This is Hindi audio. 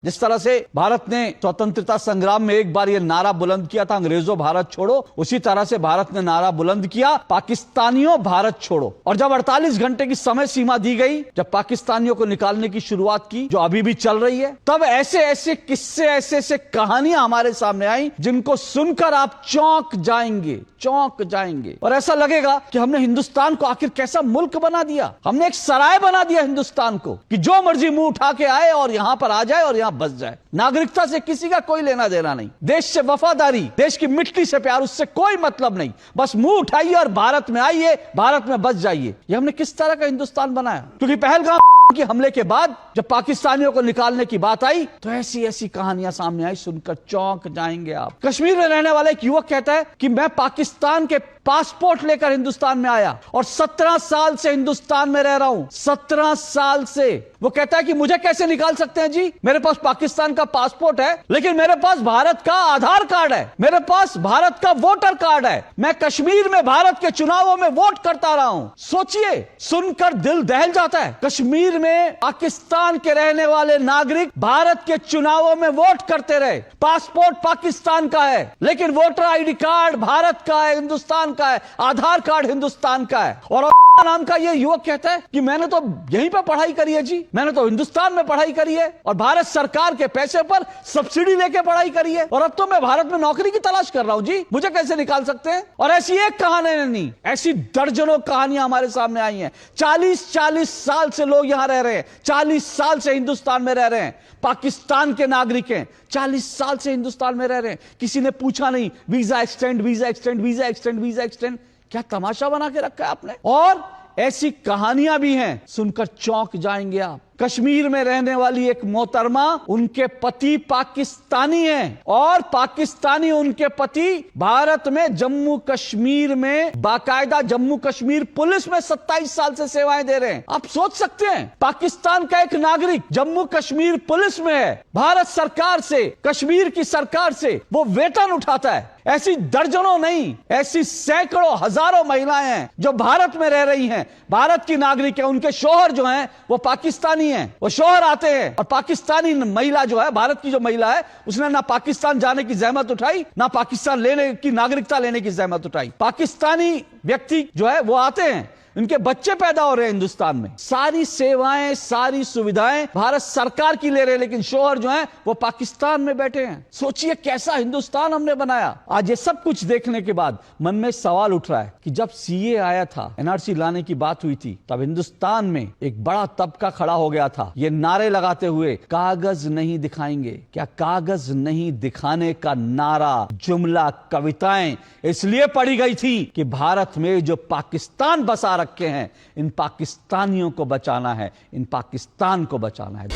जिस तरह से भारत ने स्वतंत्रता संग्राम में एक बार ये नारा बुलंद किया था, अंग्रेजों भारत छोड़ो, उसी तरह से भारत ने नारा बुलंद किया, पाकिस्तानियों भारत छोड़ो। और जब 48 घंटे की समय सीमा दी गई, जब पाकिस्तानियों को निकालने की शुरुआत की, जो अभी भी चल रही है, तब ऐसे ऐसे किस्से, ऐसे ऐसे कहानियां हमारे सामने आई जिनको सुनकर आप चौंक जाएंगे और ऐसा लगेगा कि हमने हिंदुस्तान को आखिर कैसा मुल्क बना दिया। हमने एक सराय बना दिया हिंदुस्तान को कि जो मर्जी मुंह उठा के आए और यहां पर आ जाए और यहां बस जाए। नागरिकता से किसी का कोई लेना देना नहीं, देश से वफादारी, देश की मिट्टी से प्यार, उससे कोई मतलब नहीं। बस मुंह उठाइए और भारत में आइए, भारत में बस जाइए। ये हमने किस तरह का हिंदुस्तान बनाया? क्योंकि पहलगाम के हमले के बाद जब पाकिस्तानियों को निकालने की बात आई तो ऐसी ऐसी कहानियां सामने आई, सुनकर चौंक जाएंगे आप। कश्मीर में रहने वाला एक युवक कहता है कि मैं पाकिस्तान के पासपोर्ट लेकर हिंदुस्तान में आया और 17 साल से हिंदुस्तान में रह रहा हूं। 17 साल से। वो कहता है कि मुझे कैसे निकाल सकते हैं जी? मेरे पास पाकिस्तान का पासपोर्ट है, लेकिन मेरे पास भारत का आधार कार्ड है, मेरे पास भारत का वोटर कार्ड है। मैं कश्मीर में भारत के चुनावों में वोट करता रहा हूं। सोचिए, सुनकर दिल दहल जाता है। कश्मीर में पाकिस्तान के रहने वाले नागरिक भारत के चुनावों में वोट करते रहे। पासपोर्ट पाकिस्तान का है, लेकिन वोटर आईडी कार्ड भारत का है, हिंदुस्तान का है, आधार कार्ड हिंदुस्तान का है। और नाम का ये युवक कहता है कि मैंने तो यहीं पर पढ़ाई करी है जी, मैंने तो हिंदुस्तान में पढ़ाई करी है और भारत सरकार के पैसे पर सब्सिडी लेके पढ़ाई करी है, और अब तो मैं भारत में नौकरी की तलाश कर रहा हूं जी, मुझे कैसे निकाल सकते हैं? और ऐसी एक कहानी नहीं, ऐसी दर्जनों कहानियां हमारे सामने आई हैं। 40 साल से लोग यहां रह रहे हैं, 40 साल से हिंदुस्तान में रह रहे हैं, पाकिस्तान के नागरिक हैं, 40 साल से हिंदुस्तान में रह रहे हैं। किसी ने पूछा नहीं visa extend, visa extend, visa extend, visa extend. क्या तमाशा बना के रखा है आपने? और ऐसी कहानियां भी हैं, सुनकर चौंक जाएंगे आप। कश्मीर में रहने वाली एक मोहतरमा, उनके पति पाकिस्तानी हैं और पाकिस्तानी उनके पति भारत में जम्मू कश्मीर में बाकायदा जम्मू कश्मीर पुलिस में 27 साल से सेवाएं दे रहे हैं। आप सोच सकते हैं, पाकिस्तान का एक नागरिक जम्मू कश्मीर पुलिस में है, भारत सरकार से, कश्मीर की सरकार से वो वेतन उठाता है। ऐसी दर्जनों नहीं, ऐसी सैकड़ों हजारों महिलाएं हैं जो भारत में रह रही हैं, भारत की नागरिक है। उनके शौहर जो हैं वो पाकिस्तानी हैं, वो शौहर आते हैं और पाकिस्तानी महिला जो है, भारत की जो महिला है, उसने ना पाकिस्तान जाने की जहमत उठाई, ना पाकिस्तान लेने की नागरिकता लेने की जहमत उठाई। पाकिस्तानी व्यक्ति जो है वो आते हैं, उनके बच्चे पैदा हो रहे हैं हिंदुस्तान में, सारी सेवाएं, सारी सुविधाएं भारत सरकार की ले रहे हैं, लेकिन शौहर जो हैं वो पाकिस्तान में बैठे हैं। सोचिए कैसा हिंदुस्तान हमने बनाया। आज ये सब कुछ देखने के बाद मन में सवाल उठ रहा है कि जब सीए आया था, एनआरसी लाने की बात हुई थी, तब हिंदुस्तान में एक बड़ा तबका खड़ा हो गया था ये नारे लगाते हुए, कागज नहीं दिखाएंगे। क्या कागज नहीं दिखाने का नारा, जुमला, कविताएं इसलिए पढ़ी गई थी कि भारत में जो पाकिस्तान बसा रखे हैं, इन पाकिस्तानियों को बचाना है, इन पाकिस्तान को बचाना है।